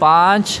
5,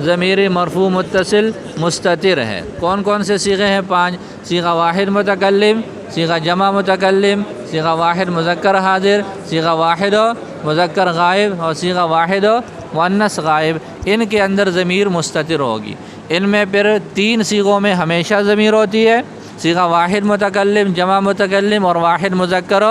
ضمیر مرفوع متصل مستتر ہے۔ کون کون سے صیغے ہیں؟ 5۔ صیغہ واحد متکلم، صیغہ جمع متکلم، صیغہ واحد مذکر حاضر، صیغہ واحد مذکر غائب اور صیغہ واحد مؤنث غائب۔ ان کے اندر ضمیر مستتر ہوگی۔ ان میں پھر 3 صیغوں میں ہمیشہ ضمیر ہوتی ہے، صیغہ واحد متکلم، جمع متکلم اور واحد مذکر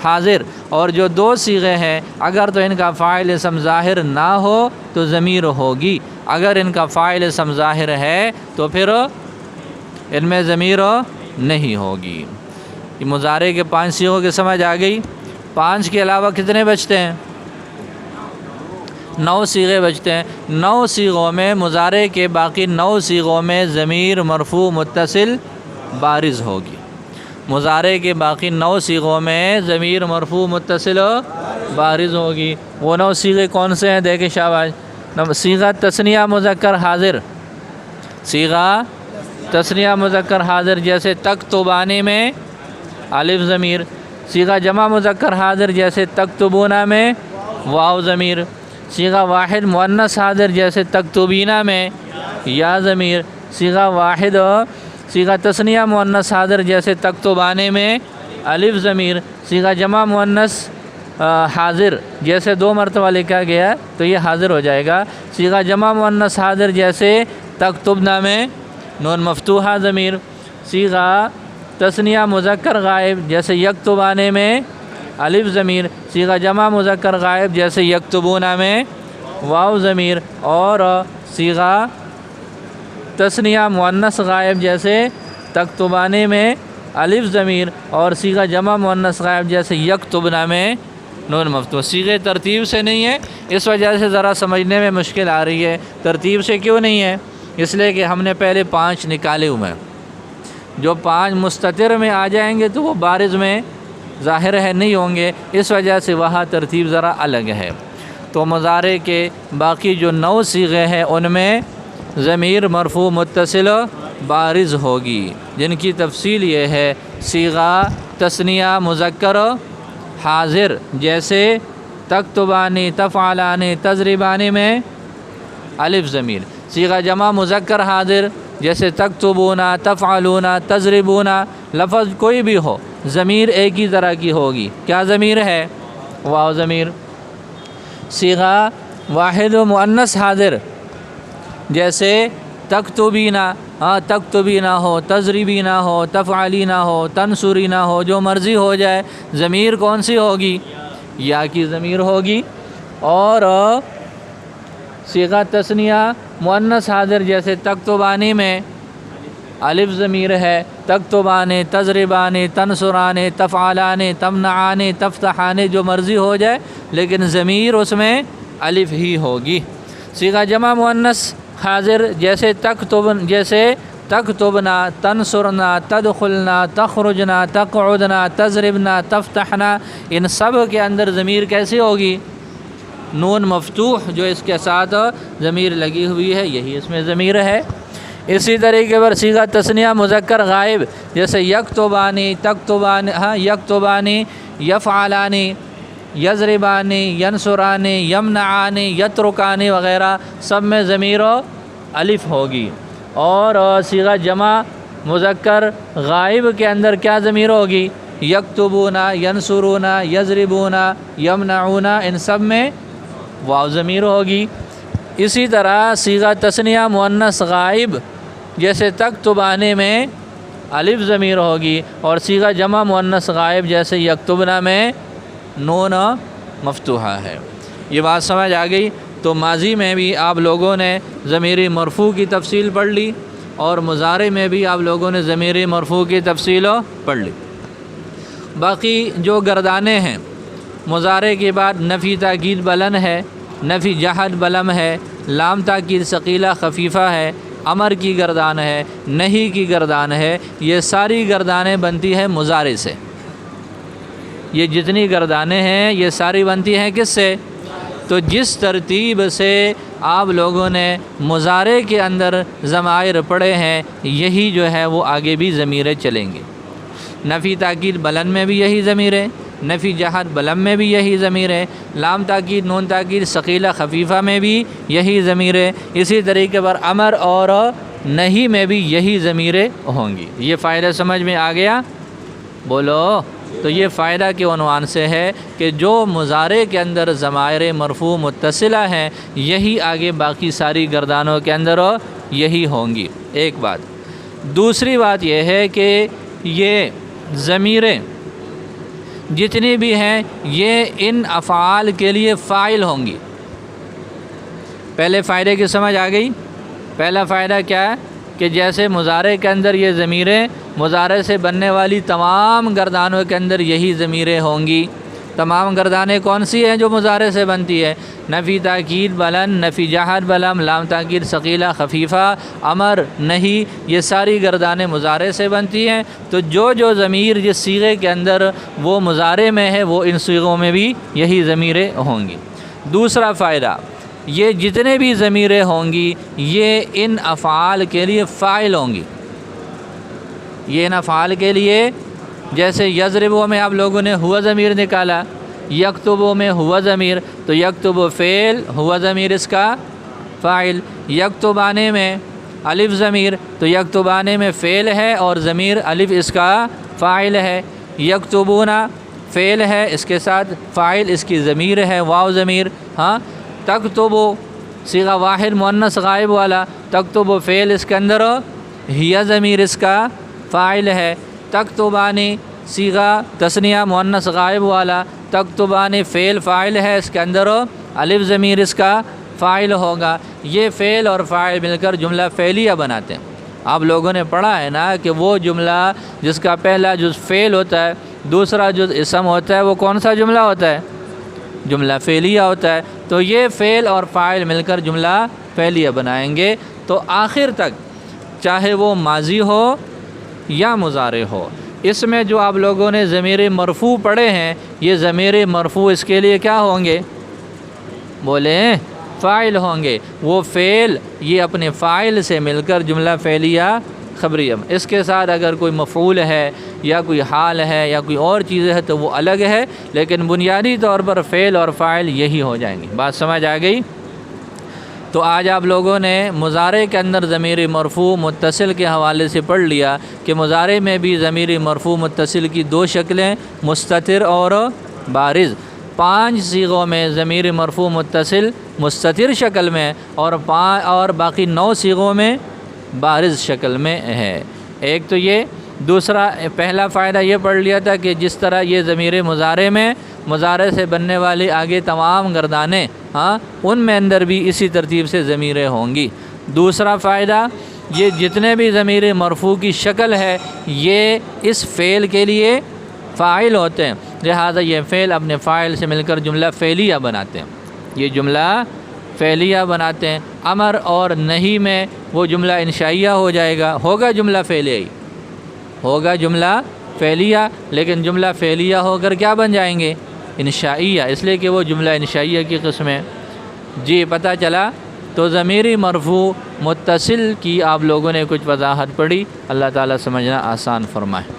حاضر۔ اور جو 2 صیغے ہیں اگر تو ان کا فاعل اسم ظاہر نہ ہو تو ضمیر ہوگی، اگر ان کا فاعل اسم ظاہر ہے تو پھر ان میں ضمیر نہیں ہوگی۔ یہ مضارع کے 5 صیغوں کی سمجھ آ گئی۔ 5 کے علاوہ کتنے بچتے ہیں؟ 9 صیغے بچتے ہیں۔ 9 صیغوں میں مضارع کے باقی 9 صیغوں میں ضمیر مرفوع متصل بارز ہوگی۔ مضارع کے باقی 9 صیغوں میں ضمیر مرفوع متصل بارز ہوگی۔ وہ 9 صیغے کون سے ہیں؟ دیکھیں شاباش۔ صیغہ تثنیہ مذکر حاضر، صیغہ تثنیہ مذکر حاضر جیسے تکتبانی میں الف ضمیر، صیغہ جمع مذکر حاضر جیسے تکتبونہ میں واو ضمیر، صیغہ واحد مؤنث حاضر جیسے تکتبینہ میں یا ضمیر، صیغہ تثنیہ مؤنث حاضر جیسے تکتبانے میں الف ضمیر، صیغہ جمع مؤنث حاضر جیسے 2 مرتبہ لکھا گیا تو یہ حاضر ہو جائے گا، صیغہ جمع مؤنث حاضر جیسے تکتبنا میں نون مفتوحہ ضمیر، صیغہ تثنیہ مذکر غائب جیسے یکتبانے میں الف ضمیر، صیغہ جمع مذکر غائب جیسے یکتبونہ میں واو ضمیر، اور صیغہ تثنیہ مؤنث غائب جیسے تکتبانے میں الف ضمیر، اور صیغہ جمع مؤنث غائب جیسے یکتبنا میں نون مفتوح۔ صیغے ترتیب سے نہیں ہے، اس وجہ سے ذرا سمجھنے میں مشکل آ رہی ہے۔ ترتیب سے کیوں نہیں ہے؟ اس لیے کہ ہم نے پہلے 5 نکالے ہوئے ہیں، جو 5 مستتر میں آ جائیں گے تو وہ بارز میں ظاہر ہے نہیں ہوں گے، اس وجہ سے وہاں ترتیب ذرا الگ ہے۔ تو مضارع کے باقی جو 9 صیغے ہیں ان میں ضمیر مرفوع متصل بارز ہوگی، جن کی تفصیل یہ ہے۔ صیغہ تثنیہ مذکر حاضر جیسے تکتبانی، تفعلانی، تضربانی میں الف ضمیر، صیغہ جمع مذکر حاضر جیسے تکتبونا، تفعلونا، تضربونا، لفظ کوئی بھی ہو ضمیر ایک ہی طرح کی ہوگی۔ کیا ضمیر ہے؟ واو ضمیر۔ صیغہ واحد و مؤنث حاضر جیسے تکتبینا، تکتبینا ہو، تضربینا ہو، تفعلینا ہو، تنصرینا ہو، جو مرضی ہو جائے، ضمیر کون سی ہوگی؟ یا کی ضمیر ہوگی۔ اور صیغہ تثنیہ مؤنث حاضر جیسے تکتبانی میں الف ضمیر ہے، تکتبانے، تضربانے، تنصرانے، تفعلانے، تمنعانے، تفتحانے، جو مرضی ہو جائے لیکن ضمیر اس میں الف ہی ہوگی۔ صیغہ جمع مؤنث حاضر جیسے تکتبنا، تنصرنا، تدخلنا، تخرجنا، تقعدنا، تضربنا، تفتحنا، ان سب کے اندر ضمیر کیسی ہوگی؟ نون مفتوح جو اس کے ساتھ ضمیر لگی ہوئی ہے یہی اس میں ضمیر ہے۔ اسی طریقے پر صیغہ تثنیہ مذکر غائب جیسے یکتبانی، یکتبانی، یفعلانی، یضربانی، ینصرانی، یمنعانی، یترکانی وغیرہ سب میں ضمیر الف ہوگی۔ اور صیغہ جمع مذکر غائب کے اندر کیا ضمیر ہوگی؟ یکتبونا، ینصرونا، یضربونا، یمنعونا، ان سب میں واو ضمیر ہوگی۔ اسی طرح صیغہ تثنیہ مؤنث غائب جیسے تکتبانے میں الف ضمیر ہوگی، اور صیغہ جمع مؤنث غائب جیسے یکتبنا میں نون مفتوحہ ہے۔ یہ بات سمجھ آ گئی؟ تو ماضی میں بھی آپ لوگوں نے ضمیر مرفوع کی تفصیل پڑھ لی، اور مضارع میں بھی آپ لوگوں نے ضمیر مرفوع کی تفصیل پڑھ لی۔ باقی جو گردانیں ہیں، مضارع کے بعد نفی تاکید بلند ہے، نفی جہد بلند ہے، لام تاکید ثقیلہ خفیفہ ہے، امر کی گردان ہے، نہیں کی گردان ہے، یہ ساری گردانیں بنتی ہیں مضارع سے۔ یہ جتنی گردانیں ہیں یہ ساری بنتی ہیں کس سے؟ تو جس ترتیب سے آپ لوگوں نے مضارع کے اندر ضمائر پڑھے ہیں یہی جو ہے وہ آگے بھی ضمیریں چلیں گے۔ نفی تاکید بلند میں بھی یہی ضمیریں، نفی جہت بلم میں بھی یہی ضمیر ہے، لام تاکید نون تاکید ثقیلہ خفیفہ میں بھی یہی ضمیر ہے، اسی طریقے پر امر اور نہیں میں بھی یہی ضمیریں ہوں گی۔ یہ فائدہ سمجھ میں آ گیا؟ بولو۔ تو یہ فائدہ کے عنوان سے ہے کہ جو مضارع کے اندر ضمائر مرفوع متصلہ ہیں یہی آگے باقی ساری گردانوں کے اندر یہی ہوں گی، ایک بات۔ دوسری بات یہ ہے کہ یہ ضمیریں جتنی بھی ہیں یہ ان افعال کے لیے فاعل ہوں گی۔ پہلے فائدے کی سمجھ آ گئی؟ پہلا فائدہ کیا ہے کہ جیسے مضارع کے اندر یہ ضمیریں مضارع سے بننے والی تمام گردانوں کے اندر یہی ضمیریں ہوں گی۔ تمام گردانیں کون سی ہیں جو مضارع سے بنتی ہے؟ نفی تاکید بلند، نفی جہت بلم، لام تاکید ثقیلہ خفیفہ، امر نہیں، یہ ساری گردانیں مضارع سے بنتی ہیں۔ تو جو ضمیر جس صیغے کے اندر وہ مضارع میں ہے وہ ان صیغوں میں بھی یہی ضمیریں ہوں گی۔ دوسرا فائدہ، یہ جتنے بھی ضمیریں ہوں گی یہ ان افعال کے لیے فاعل ہوں گی۔ یہ ان افعال کے لیے، جیسے یضربو میں آپ لوگوں نے ہوا ضمیر نکالا، یکتبو میں ہوا ضمیر، تو یکتبو فعل، ہوا ضمیر اس کا فاعل۔ یکتبانے میں الف ضمیر، تو یکتبانے میں فعل ہے اور ضمیر الف اس کا فاعل ہے۔ یکتبونا فعل ہے، اس کے ساتھ فاعل اس کی ضمیر ہے واو ضمیر۔ ہاں، تکتبو صیغہ واحد مؤنث غائب والا، تکتبو فعل اس کے اندر ہیا ضمیر اس کا فاعل ہے۔ تکتبانی صیغہ تثنیہ مؤنث غائب والا، تکتبانی فعل فاعل ہے، اس کے اندر الف ضمیر اس کا فاعل ہوگا۔ یہ فعل اور فاعل مل کر جملہ فعلیہ بناتے ہیں۔ آپ لوگوں نے پڑھا ہے نا کہ وہ جملہ جس کا پہلا جز فعل ہوتا ہے دوسرا جز اسم ہوتا ہے وہ کون سا جملہ ہوتا ہے؟ جملہ فعلیہ ہوتا ہے۔ تو یہ فعل اور فاعل مل کر جملہ فعلیہ بنائیں گے۔ تو آخر تک چاہے وہ ماضی ہو یا مضارع ہو، اس میں جو آپ لوگوں نے ضمیر مرفوع پڑھے ہیں یہ ضمیر مرفوع اس کے لیے کیا ہوں گے؟ بولیں، فاعل ہوں گے۔ وہ فعل یہ اپنے فاعل سے مل کر جملہ فعلیہ خبریہ، اس کے ساتھ اگر کوئی مفعول ہے یا کوئی حال ہے یا کوئی اور چیز ہے تو وہ الگ ہے، لیکن بنیادی طور پر فعل اور فاعل یہی ہو جائیں گے۔ بات سمجھ آ گئی؟ تو آج آپ لوگوں نے مضارع کے اندر ضمیر مرفوع متصل کے حوالے سے پڑھ لیا کہ مضارع میں بھی ضمیر مرفوع متصل کی دو شکلیں، مستتر اور بارز۔ 5 صیغوں میں ضمیر مرفوع متصل مستتر شکل میں اور باقی 9 صیغوں میں بارز شکل میں ہے۔ ایک تو یہ، دوسرا پہلا فائدہ یہ پڑھ لیا تھا کہ جس طرح یہ ضمیر مضارع میں مضارع سے بننے والی آگے تمام گردانیں ان میں اندر بھی اسی ترتیب سے ضمیریں ہوں گی۔ دوسرا فائدہ، یہ جتنے بھی ضمیر مرفوع کی شکل ہے یہ اس فعل کے لیے فاعل ہوتے ہیں، لہذا یہ فعل اپنے فاعل سے مل کر جملہ فعلیہ بناتے ہیں۔ یہ جملہ فعلیہ بناتے ہیں۔ امر اور نہیں میں وہ جملہ انشائیہ ہو جائے گا، ہوگا جملہ فعلیہ ہی ہوگا جملہ فعلیہ، لیکن جملہ فعلیہ ہو کر کیا بن جائیں گے؟ انشائیہ، اس لیے کہ وہ جملہ انشائیہ کی قسم ہے۔ جی پتہ چلا؟ تو ضمیر مرفوع متصل کی آپ لوگوں نے کچھ وضاحت پڑھی، اللہ تعالیٰ سمجھنا آسان فرمائے۔